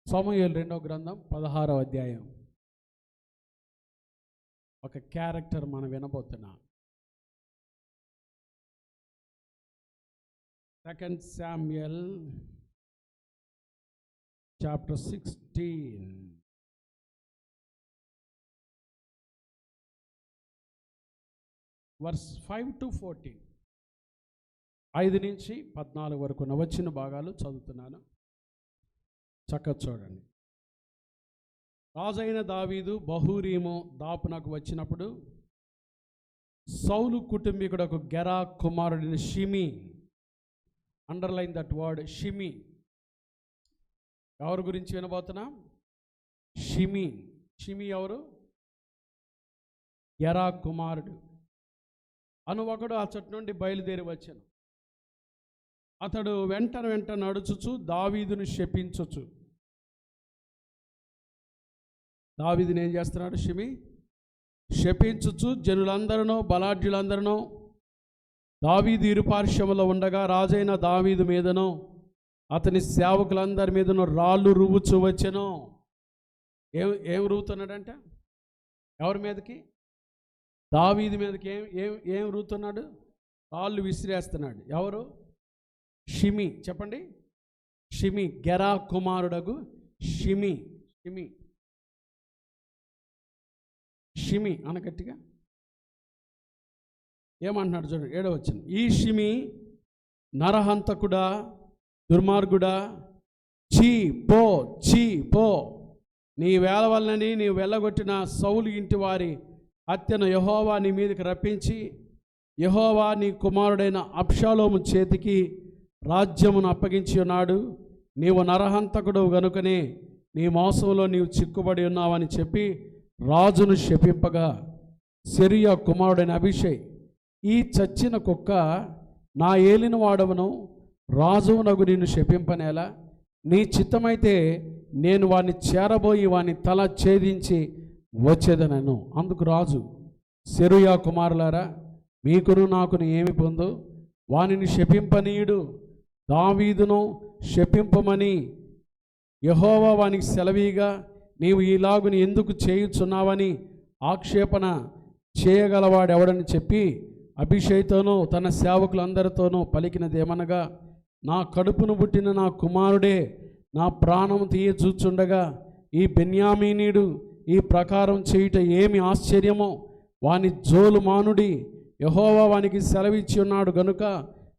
సమూయేలు 2వ గ్రంథం 16వ అధ్యాయం. ఒక క్యారెక్టర్ మనం వినబోతున్నాం. 2 Samuel chapter 16 verse 5 to 14, 5 నుంచి 14 వరకు వచ్చిన భాగాలు చదువుతున్నాను. చక్కగా చూడండి. రాజైన దావీదు బహూరీము దాపునకు వచ్చినప్పుడు సౌలు కుటుంబీకుడకు గెరా కుమారుడిని షిమి, అండర్లైన్ దట్ వర్డ్ షిమి. ఎవరి గురించి వినబోతున్నాం? షిమి. షిమి ఎవరు? గెరా కుమారుడు అను ఒకడు అచ్చటి నుండి బయలుదేరి వచ్చాను. అతడు వెంట నడుచుచు దావీదును శపించుచు. దావీదుని ఏం చేస్తున్నాడు? షిమి శపించుచు జనులందరినో బలాఢ్యులందరినో దావీదు ఇరుపార్శ్వములో ఉండగా రాజైన దావీదు మీదనో అతని సేవకులందరి మీదనో రాళ్ళు రువ్వుచు వచ్చెను. ఏం రువ్వుతున్నాడంట? ఎవరి మీదకి? దావీదు మీదకి. ఏం రువ్వుతున్నాడు? రాళ్ళు విసిరేస్తున్నాడు. ఎవరు? షిమి. చెప్పండి. షిమి, గెరా కుమారుడగు షిమి. షిమి షిమి అనగట్టిగా ఏమంటున్నాడు చూడండి, 7వ వచనం. ఈ షిమి నరహంతకుడా, దుర్మార్గుడా, చీ పో, నీ వేల వలనని నీవు వెళ్ళగొట్టిన సౌలు ఇంటి వారి హత్యను యెహోవా నీ మీదకి రప్పించి యెహోవా నీ కుమారుడైన అబ్షాలోము చేతికి రాజ్యమును అప్పగించి ఉన్నాడు. నీవు నరహంతకుడు గనుకనే నీ మోసంలో నీవు చిక్కుబడి ఉన్నావని చెప్పి రాజును శపింపగా, సెరుయా కుమారుడైన అభిషేక్, ఈ చచ్చిన కుక్క నా ఏలిన వాడవను రాజువునగు నిన్ను శపింపనేలా? నీ చిత్తమైతే నేను వాని చేరబోయి వాని తల ఛేదించి వచ్చేదనను. అందుకు రాజు, సెరుయా కుమారులారా, మీకును నాకును ఏమి పొందు? వానిని శపింపనీయుడు. దావీదును శపింపమని యెహోవా వానికి సెలవీగా నీవు ఈలాగుని ఎందుకు చేయుచున్నావని ఆక్షేపణ చేయగలవాడెవడని చెప్పి అభిషేక్తోనూ తన సేవకులందరితోనూ పలికినదేమనగా, నా కడుపును పుట్టిన నా కుమారుడే నా ప్రాణం తీయచూచుండగా ఈ బెన్యామీనీయుడు ఈ ప్రకారం చేయుట ఏమి ఆశ్చర్యమో? వాని జోలు మానుడి, యెహోవా వానికి సెలవిచ్చి ఉన్నాడు గనుక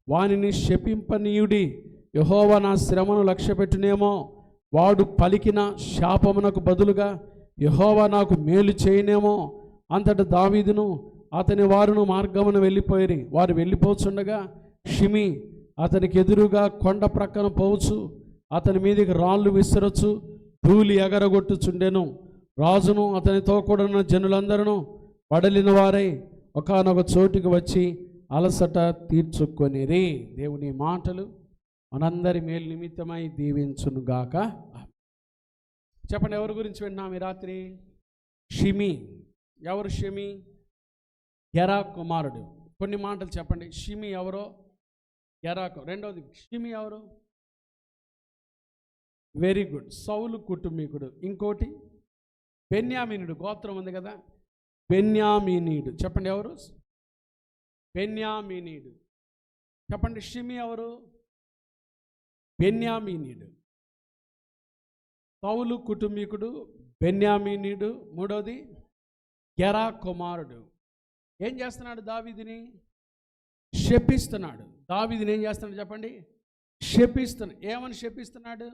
వానిని శపింపనీయుడి. యెహోవా నా శ్రమను లక్ష్యపెట్టునేమో. వాడు పలికిన శాపమునకు బదులుగా యెహోవా నాకు మేలు చేయనేమో. అంతటా దావీదును అతని వారును మార్గమును వెళ్ళిపోయిరి. వారు వెళ్ళిపోచుండగా షిమి అతనికి ఎదురుగా కొండ ప్రక్కన పోవచ్చు అతని మీదకి రాళ్ళు విసరచ్చు ధూళి ఎగరగొట్టుచుండెను. రాజును అతనితో కూడిన జనులందరూ పడలిన వారై ఒకానొక చోటికి వచ్చి అలసట తీర్చుకొనిరి. దేవుని మాటలు మనందరి మేలు నిమిత్తమై దీవించునుగాక. చెప్పండి, ఎవరి గురించి విన్నాం ఈ రాత్రి? షిమి. ఎవరు షిమి? గెరా కుమారుడు. కొన్ని మాటలు చెప్పండి. షిమి ఎవరో? గెరాకు. రెండవది, షిమి ఎవరు? వెరీ గుడ్, సౌలు కుటుంబీకుడు. ఇంకోటి బెన్యామీనుడు. గోత్రం ఉంది కదా, బెన్యామీనీయుడు. చెప్పండి, ఎవరు? బెన్యామీనీయుడు. చెప్పండి, షిమి ఎవరు? బెన్యామీనీయుడు. సౌలు కుటుంబీకుడు, బెన్యామీనీయుడు. మూడవది గెరా కుమారుడు. ఏం చేస్తున్నాడు? దావీదుని శపిస్తున్నాడు. దావీదుని ఏం చేస్తున్నాడు చెప్పండి? శపిస్తున్నాడు. ఏమని శపిస్తున్నాడు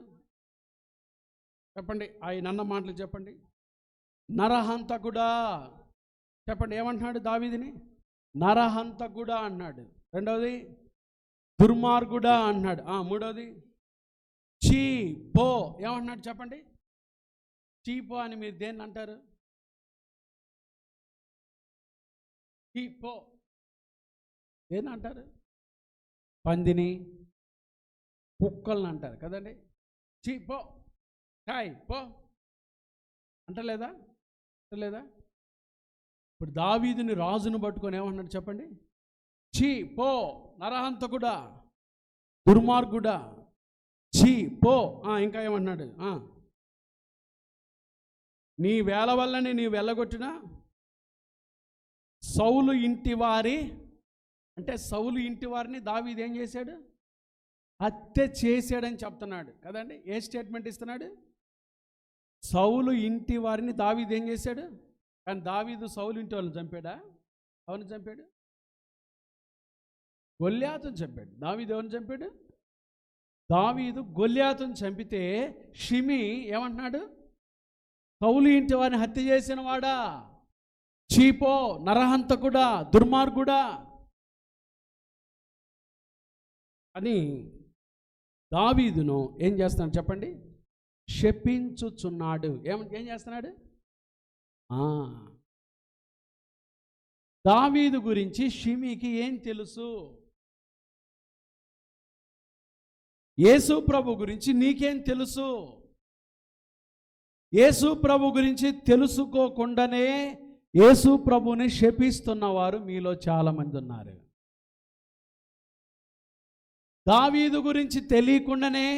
చెప్పండి? ఆయన అన్న మాటలు చెప్పండి. నరహంతకుడా. చెప్పండి, ఏమంటున్నాడు దావీదుని? నరహంతకుడా అన్నాడు. రెండవది దుర్మార్గుడా అన్నాడు. మూడవది చీ పో. ఏమంటున్నాడు చెప్పండి? చీ పో అని మీరు దేన్ని అంటారు? చీ పో దేన్ని అంటారు? పందిని, కుక్కల్ని అంటారు కదండి. చీ పో, కాయ్ పో అంటలేదా? అంటలేదా? ఇప్పుడు దావీదుని రాజును పట్టుకొని ఏమన్నాడు చెప్పండి? చీ పో, నరహంతకుడా, దుర్మార్గుడా, చీ పో. ఇంకా ఏమన్నాడు? నీ వేల వల్లనే నీవు వెళ్ళగొట్టినా సౌలు ఇంటి వారి, అంటే సౌలు ఇంటి వారిని దావీదు ఏం చేశాడు? హత్య చేశాడని చెప్తున్నాడు కదండి. ఏ స్టేట్మెంట్ ఇస్తున్నాడు? సౌలు ఇంటి వారిని దావీదు ఏం చేశాడు? కానీ దావీదు సౌలు ఇంటి వాళ్ళని చంపాడా? ఎవరిని చంపాడు? గొల్యాతుని చంపాడు. దావీదు ఎవరిని చంపాడు? దావీదు గొల్యాతుని చంపితే షిమి ఏమంటున్నాడు? సౌలు ఇంటి వారిని హత్య చేసిన వాడా, చీపో, నరహంతకుడా, దుర్మార్గుడా అని దావీదును ఏం చేస్తున్నాడు చెప్పండి? శపించుచున్నాడు. ఏం చేస్తున్నాడు? దావీదు గురించి షిమీకి ఏం తెలుసు? యేసు ప్రభు గురించి నీకేం తెలుసు? యేసు ప్రభు గురించి తెలుసుకోకుండానే యేసు ప్రభుని శపిస్తున్నవారు మీలో చాలామంది ఉన్నారు. దావీదు గురించి తెలియకుండానే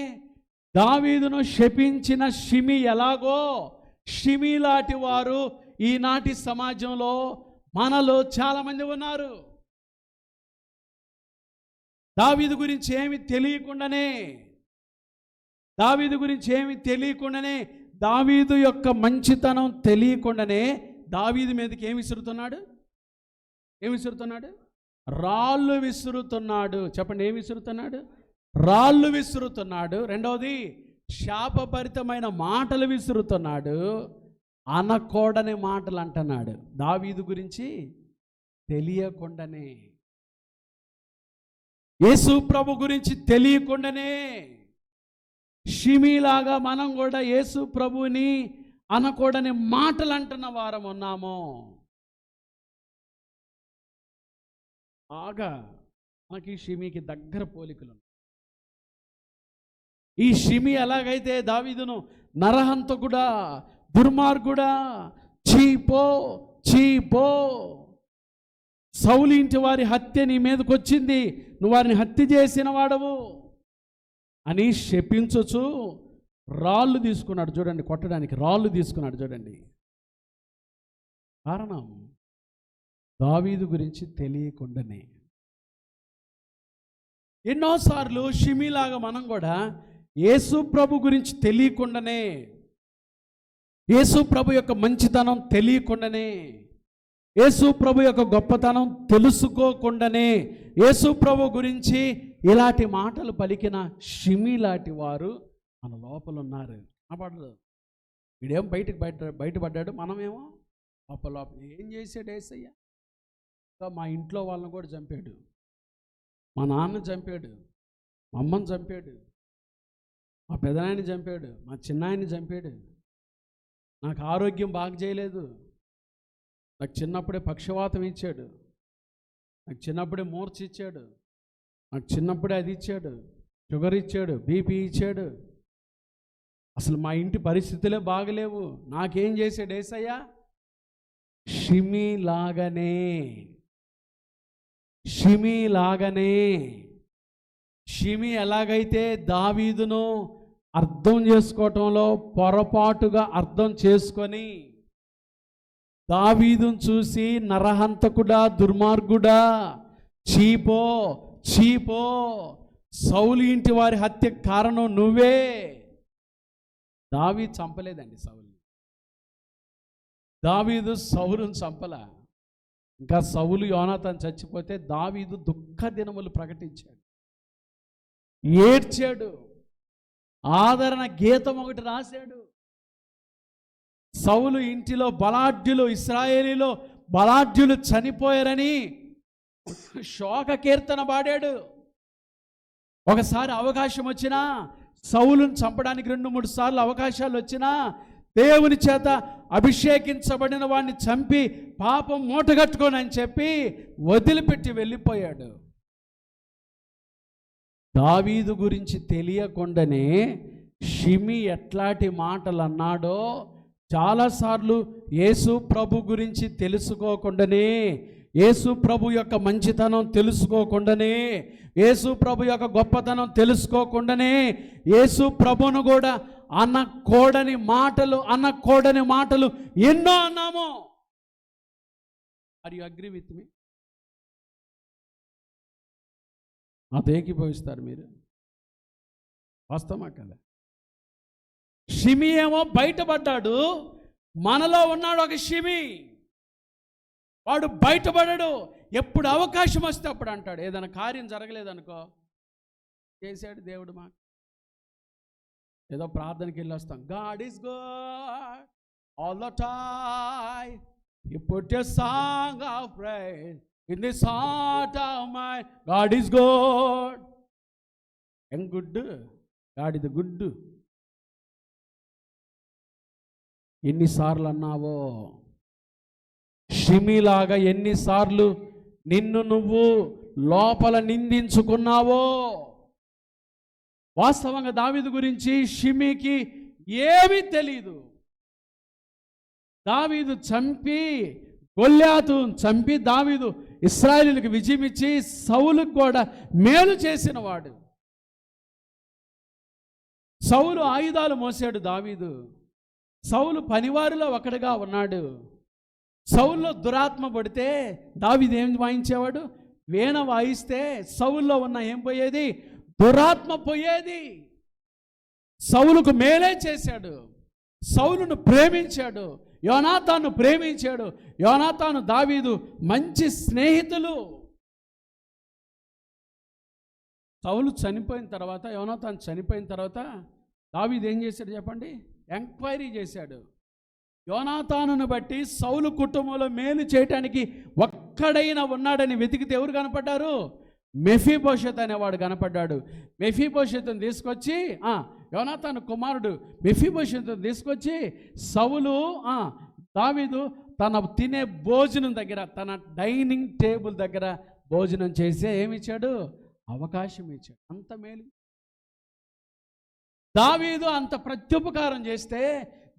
దావీదును శపించిన షిమి ఎలాగో, షిమి లాంటి వారు ఈనాటి సమాజంలో మనలో చాలామంది ఉన్నారు. దావీదు గురించి ఏమి తెలియకుండానే, దావీదు యొక్క మంచితనం తెలియకుండానే దావీదు మీదకి ఏమి విసురుతున్నాడు? రాళ్ళు విసురుతున్నాడు. చెప్పండి, ఏమి విసురుతున్నాడు? రాళ్ళు విసురుతున్నాడు. రెండవది, శాపభరితమైన మాటలు విసురుతున్నాడు. అనకూడని మాటలు అంటున్నాడు. దావీదు గురించి తెలియకుండానే, యేసు ప్రభు గురించి తెలియకుండానే షిమీలాగా మనం కూడా యేసు ప్రభుని అనకూడని మాటలు అంటున్న వారం ఉన్నాము. బాగా మనకి షిమీకి దగ్గర పోలికలు. ఈ షిమి ఎలాగైతే దావీదును నరహంతకుడా, దుర్మార్గుడా, చీపో, సౌలు ఇంటి వారి హత్య నీ మీదకి వచ్చింది, నువ్వు వారిని హత్య చేసిన వాడవు అని శపించొచ్చు రాళ్ళు తీసుకున్నాడు. చూడండి, కొట్టడానికి రాళ్ళు తీసుకున్నాడు. చూడండి, కారణం దావీదు గురించి తెలియకుండానే. ఎన్నోసార్లు షిమీలాగా మనం కూడా యేసు ప్రభు గురించి తెలియకుండానే, యేసు ప్రభు యొక్క మంచితనం తెలియకుండానే, యేసు ప్రభు యొక్క గొప్పతనం తెలుసుకోకుండానే యేసు ప్రభు గురించి ఇలాంటి మాటలు పలికిన షిమి లాంటి వారు మన లోపల ఉన్నారు. పడదు, వీడేమో బయటపడ్డాడు, మనమేమో లోపల ఏం చేశాడు యేసయ్య? మా ఇంట్లో వాళ్ళని కూడా చంపాడు, మా నాన్న చంపాడు, మా అమ్మని చంపాడు, మా పెదనాయన్ని చంపాడు, మా చిన్నాయన్ని చంపాడు, నాకు ఆరోగ్యం బాగా చేయలేదు, నాకు చిన్నప్పుడే పక్షవాతం ఇచ్చాడు, నాకు చిన్నప్పుడే మూర్ఛ ఇచ్చాడు, నాకు చిన్నప్పుడే అది ఇచ్చాడు, షుగర్ ఇచ్చాడు, బీపీ ఇచ్చాడు, అసలు మా ఇంటి పరిస్థితులే బాగలేవు, నాకేం చేశాడు యేసయ్య? షిమి ఎలాగైతే దావీదును అర్థం చేసుకోవటంలో పొరపాటుగా అర్థం చేసుకొని దావీదును చూసి నరహంతకుడా, దుర్మార్గుడా, చీపో, సౌలు ఇంటి వారి హత్య కారణం నువ్వే. దావీదు చంపలేదండి సౌలు, దావీదు సౌలును చంపల. ఇంకా సౌలు యోనాతాను చచ్చిపోతే దావీదు దుఃఖ దినములు ప్రకటించాడు, ఏడ్చాడు, ఆదరణ గీతం ఒకటి రాశాడు. సౌలు ఇంటిలో బలాఢ్యులు, ఇశ్రాయేలీలో బలాఢ్యులు చనిపోయారని శోక కీర్తన పాడాడు. ఒకసారి అవకాశం వచ్చినా, సౌలును చంపడానికి 2-3 సార్లు అవకాశాలు వచ్చినా దేవుని చేత అభిషేకించబడిన వాడిని చంపి పాపం మూటగట్టుకోనని చెప్పి వదిలిపెట్టి వెళ్ళిపోయాడు. దావీదు గురించి తెలియకుండానే షిమి ఎట్లాంటి మాటలు అన్నాడో చాలాసార్లు యేసు ప్రభు గురించి తెలుసుకోకుండానే యేసు ప్రభు యొక్క మంచితనం తెలుసుకోకుండానే, యేసు ప్రభు యొక్క గొప్పతనం తెలుసుకోకుండానే యేసు ప్రభును కూడా అనకూడని మాటలు ఎన్నో అన్నాము. Are you agree with me? నాతో ఏకీభవిస్తారు మీరు? వాస్తవమా కదా? షిమి ఏమో బయటపడ్డాడు, మనలో ఉన్నాడు ఒక షిమి. వాడు బయటపడాడు. ఎప్పుడు అవకాశం వస్తే అప్పుడు అంటాడు. ఏదైనా కార్యం జరగలేదనుకో, చేశాడు దేవుడు మాకు, ఏదో ప్రార్థనకి వెళ్ళి వస్తాం, God is good all the time, you put a song of praise in this heart of my, God is good. ఏం గుడ్? God is good. ఎన్నిసార్లు అన్నావో, షిమిలాగా ఎన్నిసార్లు నిన్ను నువ్వు లోపల నిందించుకున్నావో. వాస్తవంగా దావీదు గురించి షిమికి ఏమీ తెలీదు. దావీదు చంపి, గొల్యాతు చంపి దావీదు ఇశ్రాయేలులకు విజయం ఇచ్చి సౌలుకు కూడా మేలు చేసిన వాడు. సౌలు ఆయుధాలు మోసాడు దావీదు. సౌలు పనివారిలో ఒకడుగా ఉన్నాడు. సౌల్లో దురాత్మ పడితే దావీదు ఏం వాయించేవాడు? వీణ వాయిస్తే సౌల్లో ఉన్న ఏం పోయేది? దురాత్మ పోయేది. సౌలుకు మేలే చేశాడు. సౌలును ప్రేమించాడు. యోనాతాను ప్రేమించాడు. యోనాతాను దావీదు మంచి స్నేహితులు. సౌలు చనిపోయిన తర్వాత, యోనాతాను చనిపోయిన తర్వాత దావీదు ఏం చేశాడు చెప్పండి? ఎంక్వైరీ చేశాడు. యోనాతానును బట్టి సౌలు కుటుంబంలో మేలు చేయటానికి ఒక్కడైనా ఉన్నాడని వెతికితే ఎవరు కనపడ్డారు? మెఫీబోషెత్ అనేవాడు కనపడ్డాడు. మెఫీబోషెతుని తీసుకొచ్చి, యోనాతాను కుమారుడు మెఫీబోషెతుని తీసుకొచ్చి సౌలు దావీదు తన తినే భోజనం దగ్గర, తన డైనింగ్ టేబుల్ దగ్గర భోజనం చేసే ఏమిచ్చాడు? అవకాశం ఇచ్చాడు. అంత మేలు. దావీదు అంత ప్రత్యుపకారం చేస్తే,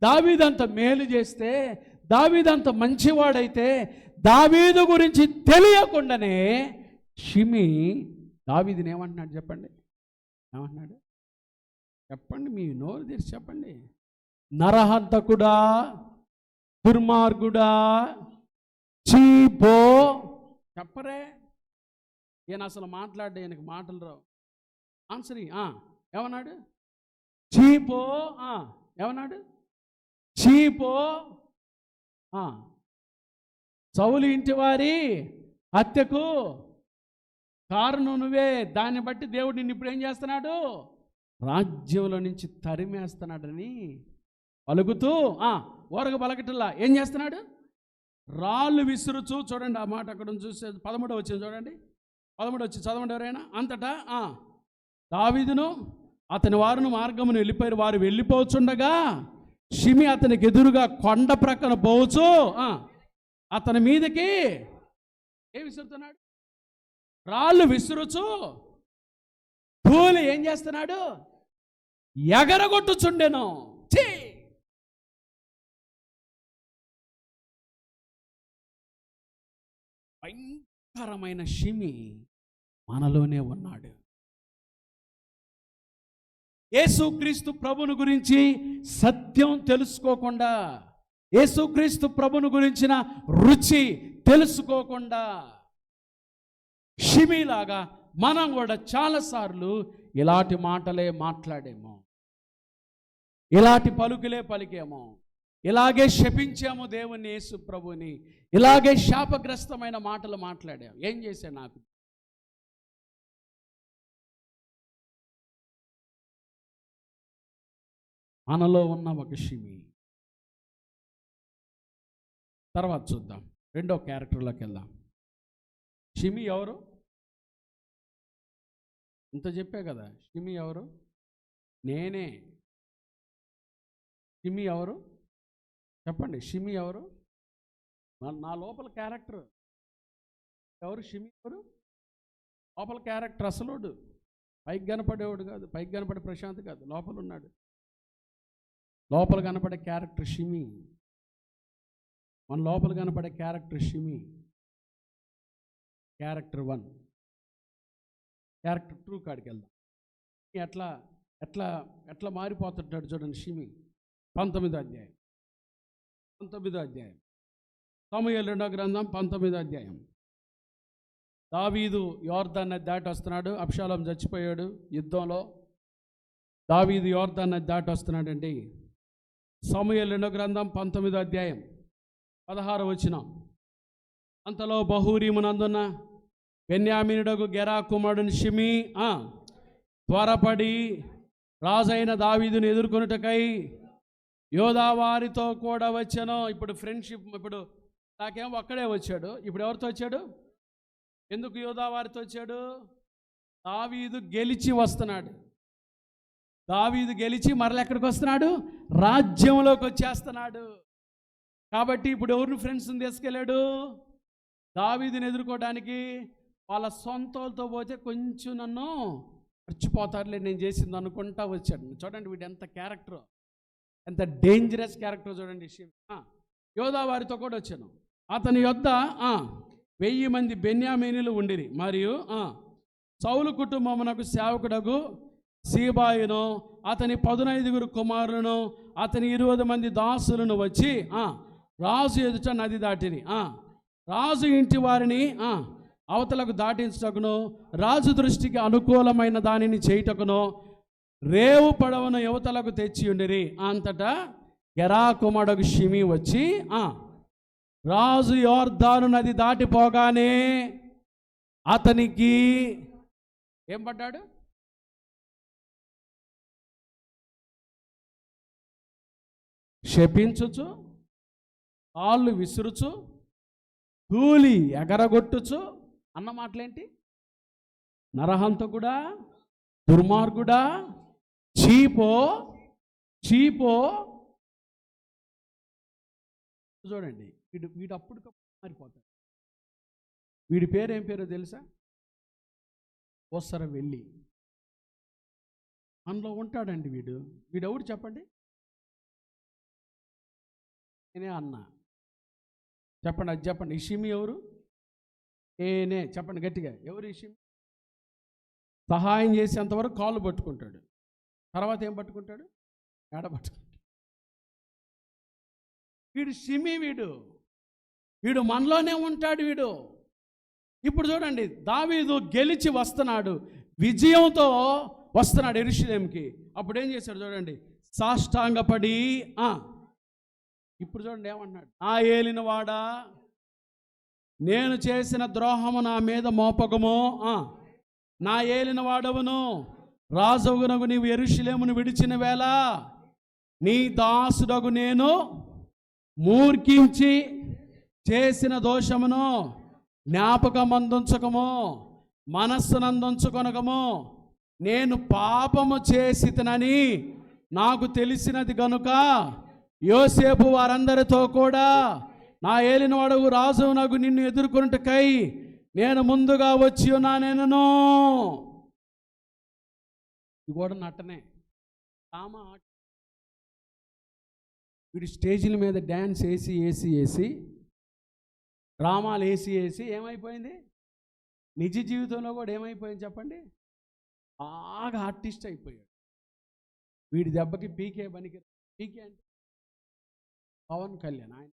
దావీదు అంత మేలు చేస్తే, దావీదు అంత మంచివాడైతే, దావీదు గురించి తెలియకుండానే షిమి దావీదుని ఏమంటున్నాడు చెప్పండి? ఏమంటున్నాడు చెప్పండి? మీ నోరు తెరిచి చెప్పండి. నరహంతకుడా, దుర్మార్గుడా, చీపో. చెప్పరే? ఈయన అసలు మాట్లాడే, ఈయనకి మాటలు రావు. ఆన్సర్ ఏమన్నాడు? చీపో. ఏమన్నాడు? చీపో. సౌలు ఇంటి వారి హత్యకు కారణం నువ్వే. దాన్ని బట్టి దేవుడు నిన్ను ఇప్పుడు ఏం చేస్తున్నాడు? రాజ్యంలో నుంచి తరిమేస్తున్నాడని పలుకుతూ, ఓరగ పలకటల్లా ఏం చేస్తున్నాడు? రాళ్ళు విసురుచు. చూడండి ఆ మాట అక్కడ చూసే 13వ వచ్చింది చూడండి. 13 వచ్చి చదవండి ఎవరైనా. అంతటా దావీదును అతని వారును మార్గమును వెళ్ళిపోయారు. వారు వెళ్ళిపోవచ్చుండగా షిమి అతనికి ఎదురుగా కొండ ప్రక్కన పోవచ్చు అతని మీదకి ఏం విసురుతున్నాడు? రాళ్ళు విసురుచు ధూళి ఏం చేస్తున్నాడు? ఎగరగొట్టుచుండెను. భయంకరమైన షిమి మనలోనే ఉన్నాడు. యేసుక్రీస్తు ప్రభుని గురించి సత్యం తెలుసుకోకుండా, యేసుక్రీస్తు ప్రభుని గురించిన రుచి తెలుసుకోకుండా షిమిలాగా మనం కూడా చాలాసార్లు ఇలాంటి మాటలే మాట్లాడేమో, ఇలాంటి పలుకులే పలికేమో, ఇలాగే శపించాము దేవుని యేసు ప్రభుని, ఇలాగే శాపగ్రస్తమైన మాటలు మాట్లాడాము. ఏం చేశా? నాకు మనలో ఉన్న ఒక షిమి. తర్వాత చూద్దాం, రెండో క్యారెక్టర్లోకి వెళ్దాం. షిమి ఎవరు? ఇంత చెప్పే కదా. షిమి ఎవరు? నేనే. షిమి ఎవరు చెప్పండి? షిమి ఎవరు? నా లోపల క్యారెక్టర్ ఎవరు? షిమి ఎవరు? లోపల క్యారెక్టర్ అసలోడు. పైకి కనపడేవాడు కాదు, పైకి కనపడే ప్రశాంత్ కాదు, లోపల ఉన్నాడు. లోపల కనపడే క్యారెక్టర్ షిమి. మన లోపల కనపడే క్యారెక్టర్ షిమి. క్యారెక్టర్ 1. క్యారెక్టర్ 2 కాడికి వెళ్దాం. ఎట్లా ఎట్లా ఎట్లా మారిపోతుంటాడు చూడండి షిమి. 19వ అధ్యాయం సమూయేలు 2వ గ్రంథం 19వ అధ్యాయం. దావీదు యోర్దాన్ నది దాటి వస్తున్నాడు. అబ్షాలోము చచ్చిపోయాడు యుద్ధంలో. దావీదు యోర్దాన్ నది దాటి వస్తున్నాడండి. సమూయేలు 2వ గ్రంథం 19వ అధ్యాయం 16వ వచనం. అంతలో బహూరీమునందున్న బెన్యామీనుడగు గెరా కుమారుడు షిమి త్వరపడి రాజైన దావీదుని ఎదుర్కొనుటకై యోధా వారితో కూడా వచ్చాను. ఇప్పుడు ఫ్రెండ్షిప్, ఇప్పుడు నాకేమో ఒక్కడే వచ్చాడు. ఇప్పుడు ఎవరితో వచ్చాడు? ఎందుకు యోధా వారితో వచ్చాడు? దావీదు గెలిచి వస్తున్నాడు. దావీదు గెలిచి మరల ఎక్కడికి వస్తున్నాడు? రాజ్యంలోకి వచ్చేస్తున్నాడు. కాబట్టి ఇప్పుడు ఎవరిని ఫ్రెండ్స్ని తీసుకెళ్ళాడు? దావీదుని ఎదుర్కోవడానికి. వాళ్ళ సొంతలతో పోతే కొంచెం నన్ను మర్చిపోతారులే నేను చేసింది అనుకుంటా వచ్చాడు. చూడండి వీడు ఎంత క్యారెక్టర్, ఎంత డేంజరస్ క్యారెక్టర్ చూడండి. యోధా వారితో కూడా వచ్చాను. అతని యొద్ద 1000 మంది బెన్యామీనీలు ఉండిరి. మరియు సౌలు కుటుంబమునకు సేవకుడగు సీబాయును అతని 15 కుమారులను అతని 20 మంది దాసులను వచ్చి రాజు ఎదుట నది దాటిరి. రాజు ఇంటి వారిని అవతలకు దాటించుటకును రాజు దృష్టికి అనుకూలమైన దానిని చేయుటకును రేవు పడవను యువతలకు తెచ్చి ఉండిరి. అంతటా గెరా కుమారుడు షిమి వచ్చి రాజు యోర్దాను నది దాటిపోగానే అతనికి ఏం పడ్డాడు? శపించుచు, కాళ్ళు విసురుచు, ధూళి ఎగరగొట్టుచు అన్న మాటలేంటి? నరహంతకుడా, దుర్మార్గుడా, చీపో. చూడండి వీడు అప్పటికప్పుడు మారిపోతాడు. వీడి పేరు ఏం పేరో తెలుసా? ఓసర వెళ్ళి అందులో ఉంటాడండి వీడెవడు చెప్పండి? నేనే అన్నా. చెప్పండి, అది చెప్పండి. ఈ షిమి ఎవరు? నేనే. చెప్పండి గట్టిగా, ఎవరు ఈ షిమి? సహాయం చేసేంతవరకు కాళ్ళు పట్టుకుంటాడు. తర్వాత ఏం పట్టుకుంటాడు? ఏడ పట్టుకుంటాడు. వీడు షిమి. వీడు మనలోనే ఉంటాడు. ఇప్పుడు చూడండి, దావీదు గెలిచి వస్తున్నాడు, విజయంతో వస్తున్నాడు యెరూషలేముకి. అప్పుడు ఏం చేశాడు చూడండి, సాష్టాంగపడి ఇప్పుడు చూడండి ఏమన్నాడు? నా ఏలినవాడా, నేను చేసిన ద్రోహము నా మీద మోపకము. నా ఏలిన వాడవును రాజవునకు నీవు యెరూషలేమును విడిచిన వేళ నీ దాసుడగు నేను మూర్ఖించి చేసిన దోషమును జ్ఞాపకమందుంచకము, మనస్సునందుంచుకొనకము. నేను పాపము చేసితనని నాకు తెలిసినది గనుక యోసేపు వారందరితో కూడా నా ఏలినవాడవు రాజునకు నిన్ను ఎదుర్కొనుటకై నేను ముందుగా వచ్చి ఉన్నాను. ఇది కూడా నటనే. వీడు స్టేజీల మీద డ్యాన్స్ వేసి డ్రామాలు వేసి ఏమైపోయింది? నిజ జీవితంలో కూడా ఏమైపోయింది చెప్పండి? బాగా ఆర్టిస్ట్ అయిపోయాడు. వీడి దెబ్బకి పీకే అంటే పవన్ కళ్యాణ్. ఆయన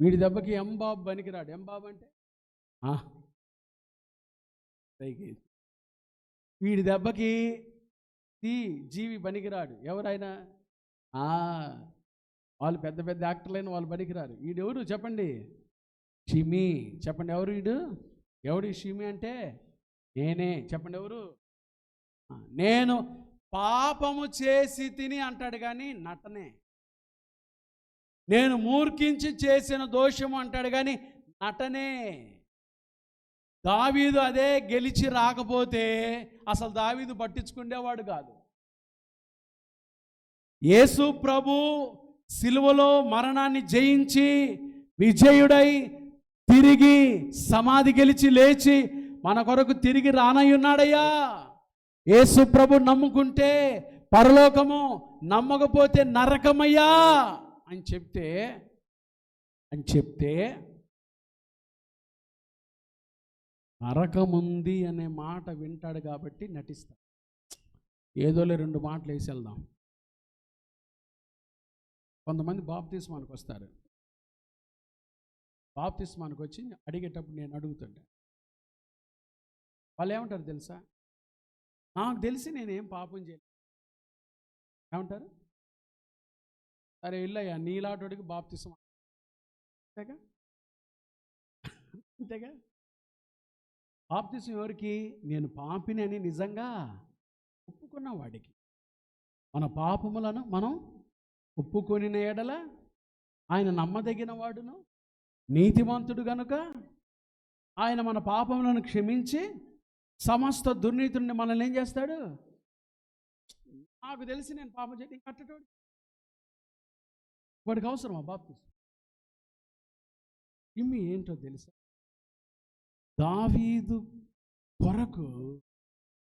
వీడి దెబ్బకి ఎంబాబు పనికిరాడు. ఎంబాబు అంటే వీడి దెబ్బకి జీవి పనికిరాడు. ఎవరైనా వాళ్ళు పెద్ద పెద్ద యాక్టర్లైన వాళ్ళు పనికిరారు. వీడెవరు చెప్పండి? షిమి. చెప్పండి ఎవరు వీడు? ఎవడు షిమి అంటే? నేనే. చెప్పండి ఎవరు? నేను పాపము చేసి తిని అంటాడు కానీ నటనే. నేను మూర్ఖించి చేసిన దోషము అంటాడు కానీ నటనే. దావీదు అదే గెలిచి రాకపోతే అసలు దావీదు పట్టించుకునేవాడు కాదు. యేసు ప్రభు సిలువలో మరణాన్ని జయించి విజయుడై తిరిగి సమాధి గెలిచి లేచి మన కొరకు తిరిగి రానయ్యున్నాడయ్యా. యేసు ప్రభు నమ్ముకుంటే పరలోకము, నమ్మకపోతే నరకమయ్యా అని చెప్తే నరకముంది అనే మాట వింటాడు కాబట్టి నటిస్తాడు. ఏదోలే 2 మాటలు వేసి వెళ్దాం. కొంతమంది బాప్తిస్మానికి వస్తారు. బాప్తిస్మానికి వచ్చి అడిగేటప్పుడు నేను అడుగుతుంటా, వాళ్ళు ఏమంటారు తెలుసా? నాకు తెలిసి నేనేం పాపం చేయలేదు. ఏమంటారు? సరే ఇల్లయ్యా, నీలాటోడికి బాప్తిస్మా. అంతేగా అంతేగా. బాప్తిస్మం ఎవరికి? నేను పాపిని అని నిజంగా ఒప్పుకున్న వాడికి. మన పాపములను మనం ఒప్పుకొనిన ఎడల ఆయన నమ్మదగిన వాడును, నీతిమంతుడు గనుక ఆయన మన పాపములను క్షమించి సమస్త దుర్నీతుడిని మనల్ని ఏం చేస్తాడు? నాకు తెలిసి నేను పాపం చేసి కట్టటోడు వాడికి అవసరమా బాప్తిస్మం? ఇమ్మి ఏంటో తెలుసా? దావీదు కొరకు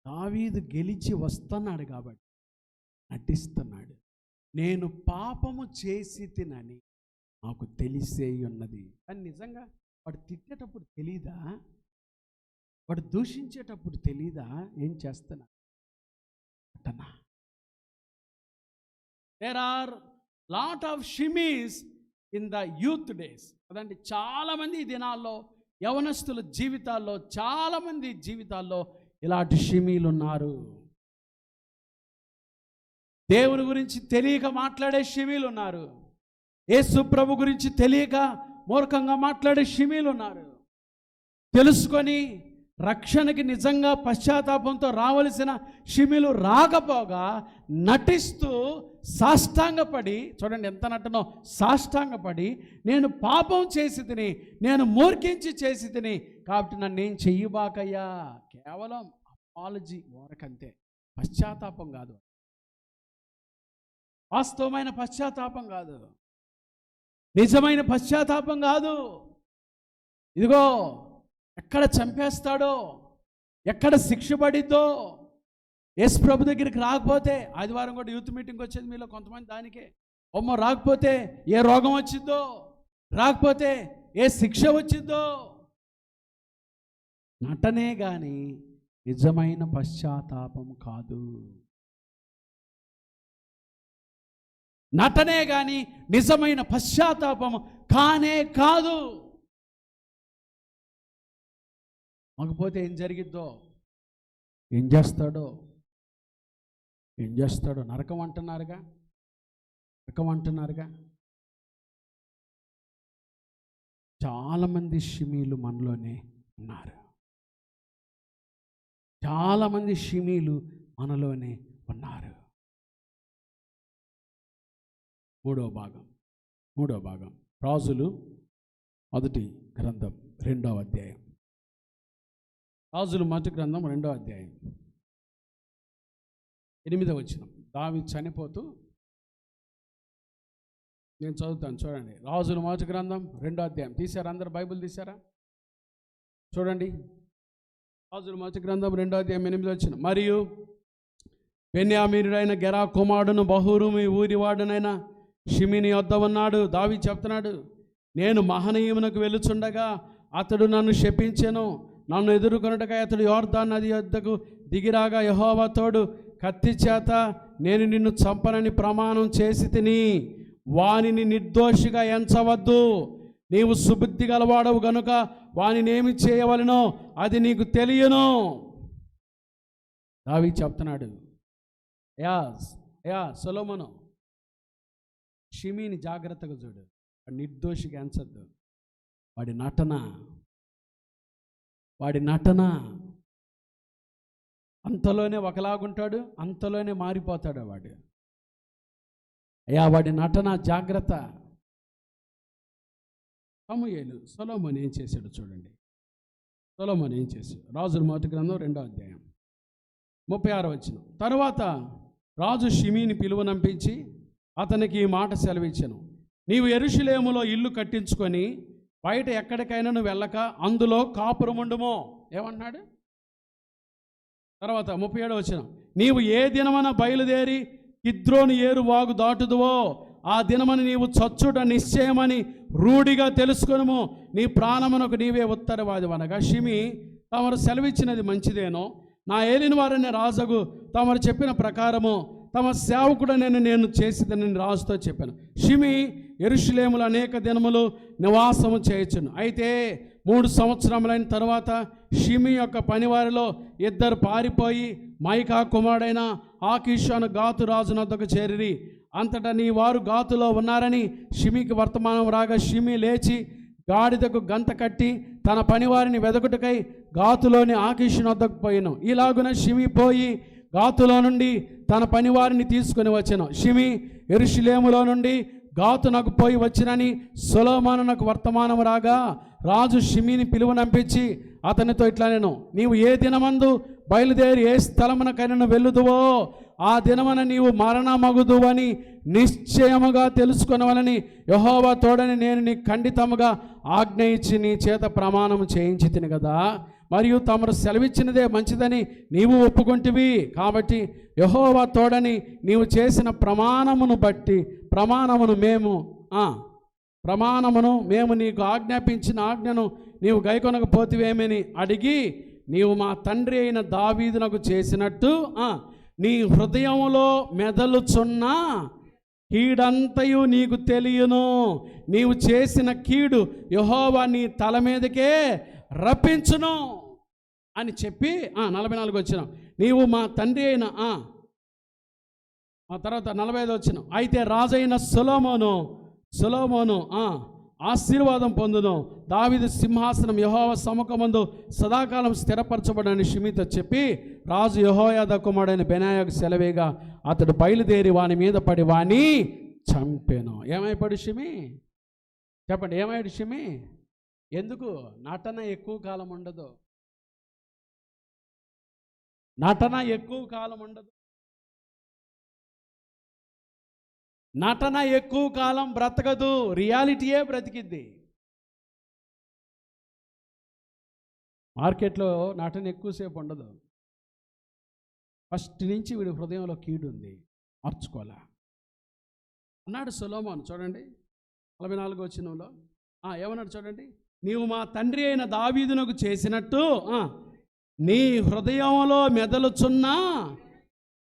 దావీదు గెలిచి వస్తున్నాడు కాబట్టి నటిస్తున్నాడు. నేను పాపము చేసి తినని నాకు తెలిసే ఉన్నది అని. నిజంగా వాడు తిట్టేటప్పుడు తెలీదా? వాడు దూషించేటప్పుడు తెలీదా? ఏం చేస్తున్నా అంటనా? There are lot of shimmies in the youth days. అదంటే చాలామంది ఈ దినాల్లో యవనస్తుల జీవితాల్లో, చాలామంది జీవితాల్లో ఇలాంటి షిమీలు ఉన్నారు. దేవుని గురించి తెలియక మాట్లాడే షిమీలు ఉన్నారు. యేసు ప్రభు గురించి తెలియక మూర్ఖంగా మాట్లాడే షిమీలు ఉన్నారు. తెలుసుకొని రక్షణకి నిజంగా పశ్చాత్తాపంతో రావలసిన షిమీలు రాకపోగా నటిస్తూ సాష్టాంగపడి, చూడండి ఎంత నటనో, సాష్టాంగపడి నేను పాపం చేసి తిని, నేను మూర్ఖించి చేసి తిని కాబట్టి నన్ను ఏం చెయ్యబాకయ్యా. కేవలం అపాలజీ వరకంతే, పశ్చాత్తాపం కాదు, వాస్తవమైన పశ్చాత్తాపం కాదు, నిజమైన పశ్చాత్తాపం కాదు. ఇదిగో ఎక్కడ చంపేస్తాడో, ఎక్కడ శిక్ష పడిద్దో, యేసు ప్రభు దగ్గరికి రాకపోతే, ఆదివారం కూడా యూత్ మీటింగ్ వచ్చేది మీలో కొంతమంది దానికే, అమ్మో రాకపోతే ఏ రోగం వచ్చిద్దో, రాకపోతే ఏ శిక్ష వచ్చిద్దో. నటనే కానీ నిజమైన పశ్చాత్తాపం కాదు. నటనే కానీ నిజమైన పశ్చాత్తాపం కానే కాదు. మగపోతే ఏం జరిగిద్దో, ఏం చేస్తాడో నరకం అంటున్నారుగా, చాలామంది షిమీలు మనలోనే ఉన్నారు. చాలామంది షిమీలు మనలోనే ఉన్నారు. మూడో భాగం రాజులు మొదటి గ్రంథం 2వ అధ్యాయం. రాజులు మొదటి గ్రంథం 2వ అధ్యాయం 8వ వచనం. దావీదు చనిపోతూ, నేను చదువుతాను చూడండి. రాజులు మొదటి గ్రంథం 2వ అధ్యాయం తీశారా? అందరు బైబిల్ తీశారా? చూడండి. రాజులు మొదటి గ్రంథం 2వ అధ్యాయం 8వ వచనం. మరియు బెన్యామీనుడైన గెరా కుమారుడును బహూరుమి ఊరివాడునైన షిమీని యొద్ద ఉన్నాడు. దావీదు చెప్తున్నాడు, నేను మహనయీమునకు వెలుచుండగా అతడు నన్ను శపించెను. నన్ను ఎదుర్కొనుటకై అతడు యోర్దాను నది యొద్దకు దిగిరాగా యెహోవా తోడు కత్తి చేత నేను నిన్ను చంపనని ప్రమాణం చేసి తిని, వానిని నిర్దోషిగా ఎంచవద్దు. నీవు సుబుద్ధి గలవాడవు గనుక వానిని ఏమి చేయవలెనో అది నీకు తెలియను. దావీదు చెప్తున్నాడు, సొలొమోను షిమీని జాగ్రత్తగా చూడు, నిర్దోషిగా ఎంచద్దు. వాడి నటన అంతలోనే ఒకలాగుంటాడు, అంతలోనే మారిపోతాడు వాడు. వాడి నటన జాగ్రత్త. సమూయేలు సొలొమోను ఏం చేశాడు చూడండి. సొలొమోను ఏం చేశాడు? రాజుల మొదటి గ్రంథం 2వ అధ్యాయం 36వ వచనం. తరువాత రాజు షిమీని పిలువనంపించి అతనికి ఈ మాట సెలవిచ్చెను, నీవు యెరూషలేములో ఇల్లు కట్టించుకొని బయట ఎక్కడికైనా నువ్వు వెళ్ళక అందులో కాపురముండుమో. ఏమన్నాడు? తర్వాత 37వ వచనం. నీవు ఏ దినమన బయలుదేరి కిద్రోను ఏరు వాగు దాటుదువో ఆ దినమని నీవు చచ్చుట నిశ్చయమని రూఢిగా తెలుసుకొనుము. నీ ప్రాణమునకు నీవే ఉత్తరవాది. అనగా షిమి తమరు సెలవిచ్చినది మంచిదేనో, నా ఏలిన వారనే రాజుకు తమరు చెప్పిన ప్రకారము తమ సేవకుడనని నేను చేసిదని రాజుతో చెప్పాను. షిమి యెరూషలేములో అనేక దినములు నివాసము చేయొచ్చును. అయితే 3 సంవత్సరములైన తర్వాత షిమి యొక్క పనివారిలో 2 పారిపోయి మైకా కుమారుడైన ఆకీషు అను గాతు రాజునొద్దకు చేరిరి. అంతటా నీ వారు గాతులో ఉన్నారని షిమికి వర్తమానం రాగా షిమి లేచి గాడిదకు గంత కట్టి తన పనివారిని వెదకుటకై గాతులోని ఆకీషునొద్దకు పోయిను. ఇలాగున షిమి పోయి గాతులో నుండి తన పనివారిని తీసుకుని వచ్చెను. షిమి యెరూషలేములో నుండి గాతునకు పోయి వచ్చినని సొలొమోనునకు వర్తమానం రాగా రాజు షిమిని పిలువనంపించి అతనితో ఇట్లా నేను, నీవు ఏ దినమందు బయలుదేరి ఏ స్థలమునకైనా వెళ్ళుదువో ఆ దినమున నీవు మరణమగుదువని నిశ్చయముగా తెలుసుకొనవలని యెహోవా తోడని నేను నీ ఖండితముగా ఆజ్ఞ ఇచ్చి నీ చేత ప్రమాణం చేయించి తిని కదా. మరియు తమరు సెలవిచ్చినదే మంచిదని నీవు ఒప్పుకొంటివి. కాబట్టి యెహోవా తోడని నీవు చేసిన ప్రమాణమును బట్టి ప్రమాణమును మేము నీకు ఆజ్ఞాపించిన ఆజ్ఞను నీవు గైకొనకపోతివేమని అడిగి, నీవు మా తండ్రి అయిన దావీదునకు చేసినట్టు నీ హృదయంలో మెదలుచున్న కీడంతయు నీకు తెలియను. నీవు చేసిన కీడు యెహోవా నీ తల మీదకే రప్పించును అని చెప్పి 44 వచ్చిన, నీవు మా తండ్రి అయిన ఆ తర్వాత 45 వచ్చిన, అయితే రాజైన సొలొమోను ఆశీర్వాదం పొందును. దావీదు సింహాసనం యెహోవా సముఖమందు సదాకాలం స్థిరపరచబడని షిమితో చెప్పి రాజు యెహోయాదా కుమారుడైన బెనాయాకు సెలవేగా అతడు బయలుదేరి వాని మీద పడి వాని చంపెను. ఏమైపడు షిమి? చెప్పండి, ఏమయ్యాడు షిమి? ఎందుకు? నటన ఎక్కువ కాలం ఉండదు. నటన ఎక్కువ కాలం ఉండదు. నటన ఎక్కువ కాలం బ్రతకదు. రియాలిటీయే బ్రతికిద్ది. మార్కెట్లో నటన ఎక్కువసేపు ఉండదు. ఫస్ట్ నుంచి వీడి హృదయంలో కీడు ఉంది, మార్చుకోలే అన్నాడు సొలొమోను. చూడండి 44 వచనంలో ఏమన్నాడు చూడండి, నీవు మా తండ్రి అయిన దావీదునకు చేసినట్టు నీ హృదయంలో మెదలుచున్న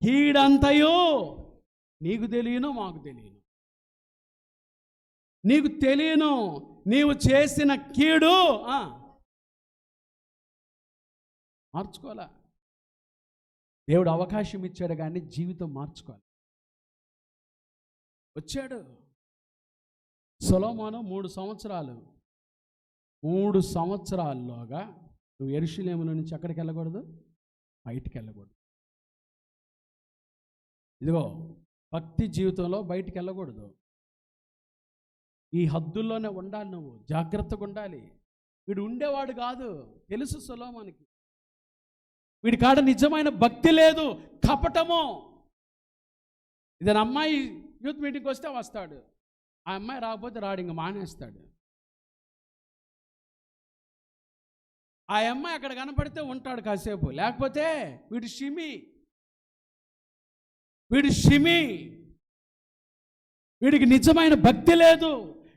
కీడంతయు నీకు తెలియను, మాకు తెలియను. నీకు తెలియను, నీవు చేసిన కీడు మార్చుకోలే. దేవుడు అవకాశం ఇచ్చాడు కానీ జీవితం మార్చుకోవాలి. వచ్చాడు సొలొమోను 3 సంవత్సరాల్లోగా నువ్వు యెరూషలేములో నుంచి ఎక్కడికి వెళ్ళకూడదు, బయటికి వెళ్ళకూడదు. ఇదిగో భక్తి జీవితంలో బయటికి వెళ్ళకూడదు. ఈ హద్దుల్లోనే ఉండాలి. నువ్వు జాగ్రత్తగా ఉండాలి. వీడు ఉండేవాడు కాదు, తెలుసు సొలొమోనుకి. వీడి కాడ నిజమైన భక్తి లేదు, కపటము. ఇదని అమ్మాయి యూత్ మీటింగ్కి వస్తే వస్తాడు, ఆ అమ్మాయి రాకపోతే రాడు, ఇంక మానేస్తాడు. ఆ అమ్మాయి అక్కడ కనపడితే ఉంటాడు కాసేపు, లేకపోతే వీడు షిమి. వీడికి నిజమైన భక్తి లేదు.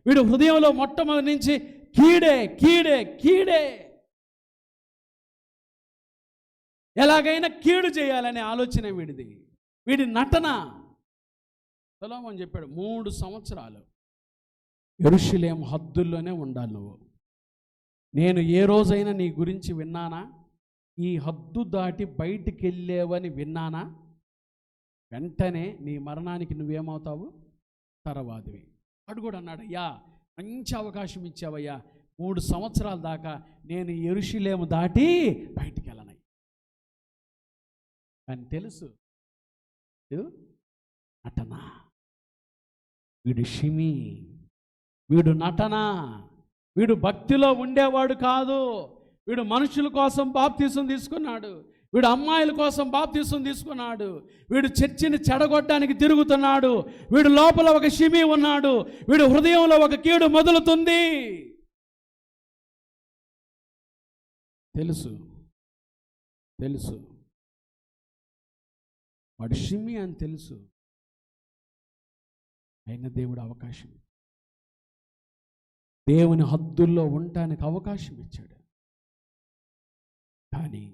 వీడు హృదయంలో మొట్టమొదటి నుంచి కీడే. ఎలాగైనా కీడు చేయాలనే ఆలోచన వీడిది. వీడి నటన. సొలొమోను చెప్పాడు 3 సంవత్సరాలు యెరూషలేము హద్దుల్లోనే ఉండాలి నువ్వు. నేను ఏ రోజైనా నీ గురించి విన్నానా? ఈ హద్దు దాటి బయటికి వెళ్ళేవని విన్నానా? వెంటనే నీ మరణానికి నువ్వేమవుతావు? తరవాదివి. అడు కూడా అన్నాడు, అయ్యా మంచి అవకాశం ఇచ్చావయ్యా, 3 సంవత్సరాల దాకా నేను యెరూషలేము దాటి బయటికి వెళ్ళనయ్యా. కానీ తెలుసు నటన. వీడు షిమి, వీడు నటన, వీడు భక్తిలో ఉండేవాడు కాదు. వీడు మనుషుల కోసం బాప్తీసం తీసుకున్నాడు, వీడు అమ్మాయిల కోసం బాప్తీసం తీసుకున్నాడు, వీడు చర్చిని చెడగొట్టడానికి తిరుగుతున్నాడు. వీడు లోపల ఒక షిమి ఉన్నాడు, వీడు హృదయంలో ఒక కీడు మొదలుతుంది. తెలుసు వాడు షిమి అని తెలుసు. అయినా దేవుడు అవకాశం, దేవుని హద్దుల్లో ఉండటానికి అవకాశం ఇచ్చాడు. కానీ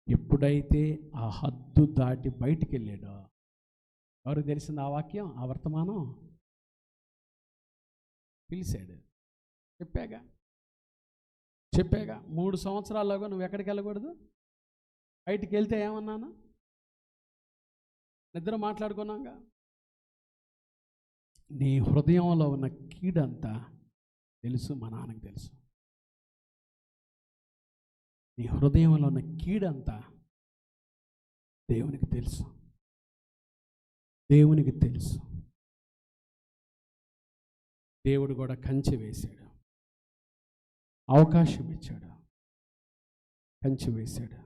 ఎప్పుడైతే ఆ హద్దు దాటి బయటికి వెళ్ళాడో, ఎవరికి తెలిసింది ఆ వాక్యం, ఆ వర్తమానం? పిలిచాడు. చెప్పాగా 3 సంవత్సరాల్లోగా నువ్వు ఎక్కడికి వెళ్ళకూడదు. బయటికి వెళ్తే ఏమన్నాను? నిద్ర మాట్లాడుకున్నాగా. నీ హృదయంలో ఉన్న కీడంతా తెలుసు, మా నాన్నకు తెలుసు. నీ హృదయంలో ఉన్న కీడంతా దేవునికి తెలుసు. దేవునికి తెలుసు. దేవుడు కూడా కంచె వేశాడు, అవకాశం ఇచ్చాడు, కంచె వేశాడు.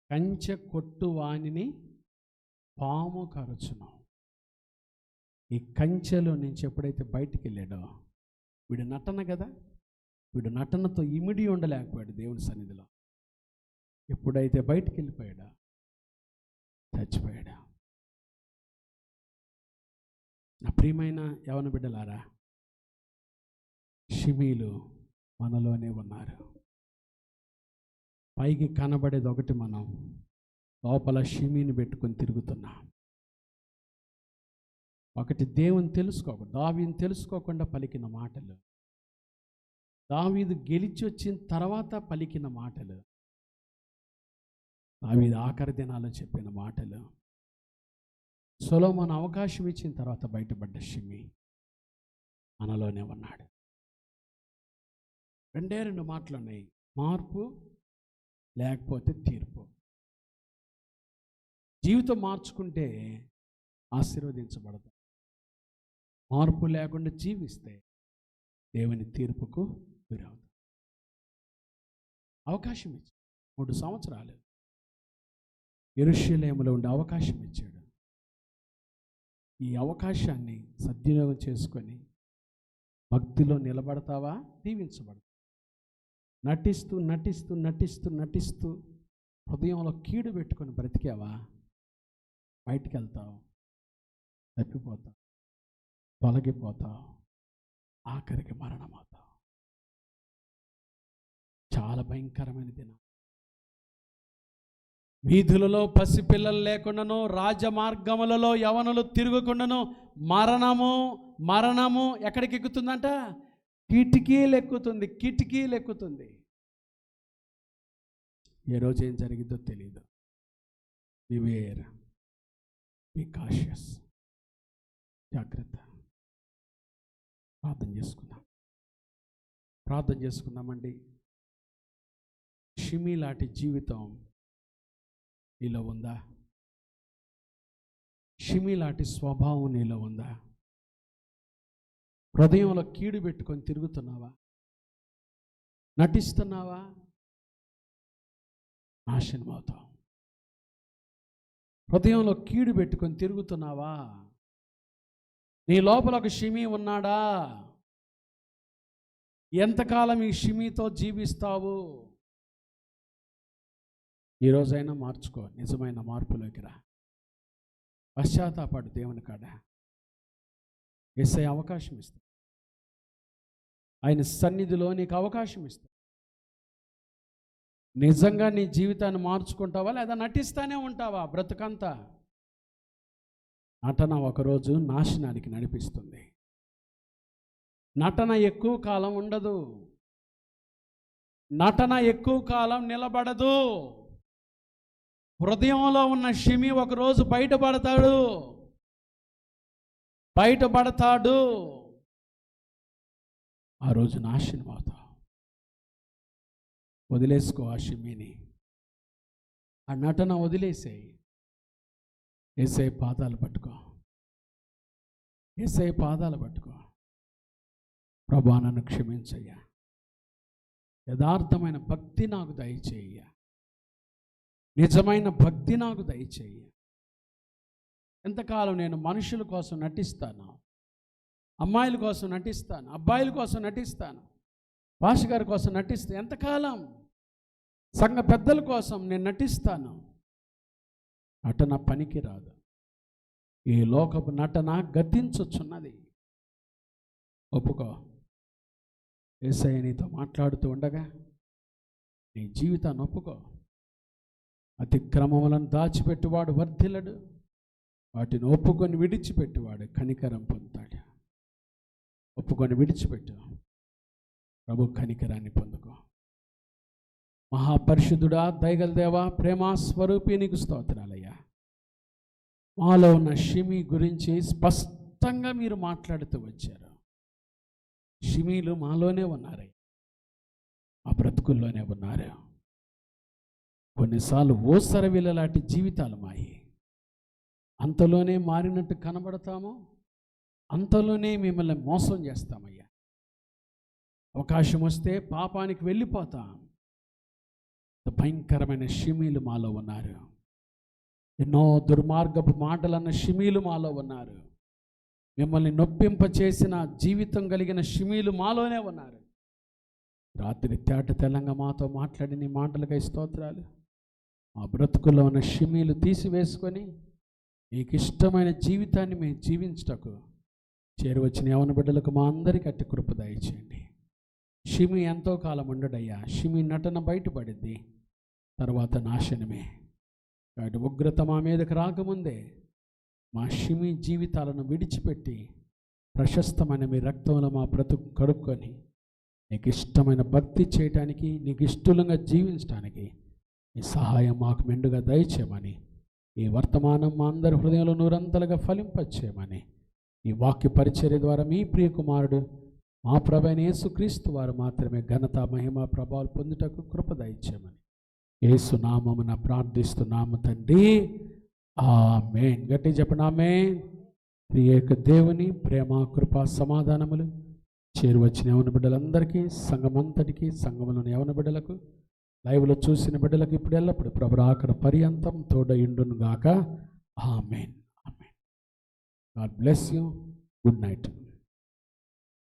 కంచె కొట్టు వాణిని పాము కరచును. ఈ కంచెలో నుంచి ఎప్పుడైతే బయటికి వెళ్ళాడో, వీడు నటన కదా, వీడు నటనతో ఇమిడి ఉండలేకపోయాడు దేవుని సన్నిధిలో. ఎప్పుడైతే బయటికి వెళ్ళిపోయాడో చచ్చిపోయాడు. నా ప్రియమైన యవన బిడ్డలారా, షిమీలు మనలోనే ఉన్నారు. పైకి కనబడేది ఒకటి, మనం లోపల షిమీని పెట్టుకొని తిరుగుతున్నాం. ఒకటి, దేవుని తెలుసుకోకుండా, దావీదుని తెలుసుకోకుండా పలికిన మాటలు, దావీదు గెలిచి వచ్చిన తర్వాత పలికిన మాటలు, దావీదు ఆఖరి దినాల్లో చెప్పిన మాటలు, సొలొమోను అవకాశం ఇచ్చిన తర్వాత బయటపడ్డ షిమీ మనలోనే ఉన్నాడు. 2 మాటలు ఉన్నాయి, మార్పు లేకపోతే తీర్పు. జీవితం మార్చుకుంటే ఆశీర్వదించబడతాం. మార్పు లేకుండా జీవిస్తే దేవుని తీర్పుకు గురవుతాం. అవకాశం ఇచ్చాడు. 3 సంవత్సరాలు యెరూషలేములో ఉండే అవకాశం ఇచ్చాడు. ఈ అవకాశాన్ని సద్వినియోగం చేసుకొని భక్తిలో నిలబడతావా, దీవించబడతావా? నటిస్తూ నటిస్తూ నటిస్తూ నటిస్తూ హృదయంలో కీడు పెట్టుకొని బ్రతికావా, బయటికి వెళ్తావు, తప్పిపోతావు, తొలగిపోతావు, ఆఖరికి మరణమవుతావు. చాలా భయంకరమైన దినం. వీధులలో పసిపిల్లలు లేకుండాను, రాజమార్గములలో యవనులు తిరుగుకుండాను మరణము మరణము ఎక్కడికి ఎక్కుతుందంట? కిటికీలు ఎక్కుతుంది, కిటికీలు ఎక్కుతుంది. ఏ రోజు ఏం జరిగిందో తెలియదు. బివేర్, బీ కాషియస్, జాగ్రత్త. ప్రార్థన చేసుకుందామండి. షిమీ లాంటి జీవితం నీలో ఉందా? షిమీ లాంటి స్వభావం నీలో ఉందా? హృదయంలో కీడు పెట్టుకొని తిరుగుతున్నావా? నటిస్తున్నావా? నాశనం అవుతావు. హృదయంలో కీడు పెట్టుకొని తిరుగుతున్నావా? నీ లోపల ఒక షిమీ ఉన్నాడా? ఎంతకాలం ఈ షిమీతో జీవిస్తావు? ఈరోజైనా మార్చుకో, నిజమైన మార్పులోకి రా, పశ్చాత్తాపడు. దేవుని కాడ యేసయ్య అవకాశం ఇస్తా, ఆయన సన్నిధిలో నీకు అవకాశం ఇస్తా. నిజంగా నీ జీవితాన్ని మార్చుకుంటావా, లేదా నటిస్తానే ఉంటావా బ్రతుకంతా? నటన ఒకరోజు నాశనానికి నడిపిస్తుంది. నటన ఎక్కువ కాలం ఉండదు. నటన ఎక్కువ కాలం నిలబడదు. హృదయంలో ఉన్న షిమీ ఒకరోజు బయటపడతాడు. ఆ రోజు నాశనం అవుతావు. వదిలేసుకో ఆ షిమీని, ఆ నటన వదిలేసేయి. యేసయ్య పాదాలు పట్టుకో, యేసయ్య పాదాలు పట్టుకో. ప్రభువా, నన్ను క్షమించయ్యా, యథార్థమైన భక్తి నాకు దయచేయ్యా, నిజమైన భక్తి నాకు దయచేయ్యా. ఎంతకాలం నేను మనుషుల కోసం నటిస్తాను, అమ్మాయిల కోసం నటిస్తాను, అబ్బాయిల కోసం నటిస్తాను, పాస్టర్ గారి కోసం నటిస్తాను. ఎంతకాలం సంఘ పెద్దల కోసం నేను నటిస్తాను? నటన పనికి రాదు. ఈ లోకపు నటన గతించుచున్నది. ఒప్పుకో. యేసయ్య నీతో మాట్లాడుతూ ఉండగా నీ జీవితాన్ని ఒప్పుకో. అతిక్రమములను దాచిపెట్టువాడు వర్ధిల్లడు, వాటిని ఒప్పుకొని విడిచిపెట్టువాడు కనికరం పొందుతాడు. ఒప్పుకొని విడిచిపెట్టు, ప్రభు కనికరాన్ని పొందుకో. మహాపరిశుద్ధుడా, దయగల దేవా, ప్రేమ స్వరూపి, నీకు స్తోత్రాలయ్యా. మాలో ఉన్న షిమి గురించి స్పష్టంగా మీరు మాట్లాడుతూ వచ్చారు. షిమీలు మాలోనే ఉన్నారయ్యా, మా బ్రతుకుల్లోనే ఉన్నారు. కొన్నిసార్లు ఓసరవిల లాంటి జీవితాలు మాయి. అంతలోనే మారినట్టు కనబడతాము, అంతలోనే మిమ్మల్ని మోసం చేస్తామయ్యా. అవకాశం వస్తే పాపానికి వెళ్ళిపోతాం. భయంకరమైన షిమీలు మాలో ఉన్నారు. ఎన్నో దుర్మార్గపు మాటలన్న షిమీలు మాలో ఉన్నారు. మిమ్మల్ని నొప్పింపచేసిన జీవితం కలిగిన షిమీలు మాలోనే ఉన్నారు. రాత్రి తేట తెల్లంగా మాతో మాట్లాడిన నీ మాటలకై స్తోత్రాలు. మా బ్రతుకుల్లో ఉన్న షిమీలు తీసివేసుకొని నీకు ఇష్టమైన జీవితాన్ని మేము జీవించటకు చేరువచ్చిన యవన బిడ్డలకు మా అందరికీ అట్టి కృప దయచేయండి. షిమి ఎంతో కాలం ఉండడయ్యా. షిమి నటన బయటపడింది, తర్వాత నాశనమే. కాబట్టి ఉగ్రత మా మీదకి రాకముందే మా షిమి జీవితాలను విడిచిపెట్టి ప్రశస్తమైన మీ రక్తంలో మా బ్రతుకు కడుక్కొని నీకు ఇష్టమైన భక్తి చేయటానికి, నీకు ఇష్టంగా జీవించడానికి ఈ సహాయం మాకు మెండుగా దయచేయమని, ఈ వర్తమానం మా అందరి హృదయంలో నూరంతలుగా ఫలింపచేయమని, ఈ వాక్య పరిచర్య ద్వారా మీ ప్రియ కుమారుడు మా ప్రభువైన యేసుక్రీస్తు వారు మాత్రమే ఘనత, మహిమ, ప్రభావాలు పొందుటకు కృప దయచేయమని యేసు నామమున ప్రార్థిస్తున్నాము తండ్రి. ఆమేన్. గట్టి చెప్పండి ఆమేన్. త్రియేక దేవుని ప్రేమ, కృప, సమాధానములు చేరువచ్చిన యవన బిడ్డలందరికీ, సంఘమంతటికి, సంఘములోని యవన బిడ్డలకు, లైవ్లో చూసిన బిడ్డలకు ఇప్పుడు ఎల్లప్పుడు ప్రభు రాకడ పర్యంతం తోడయుండును గాక. ఆమేన్. ఆమేన్. God bless you. Good night.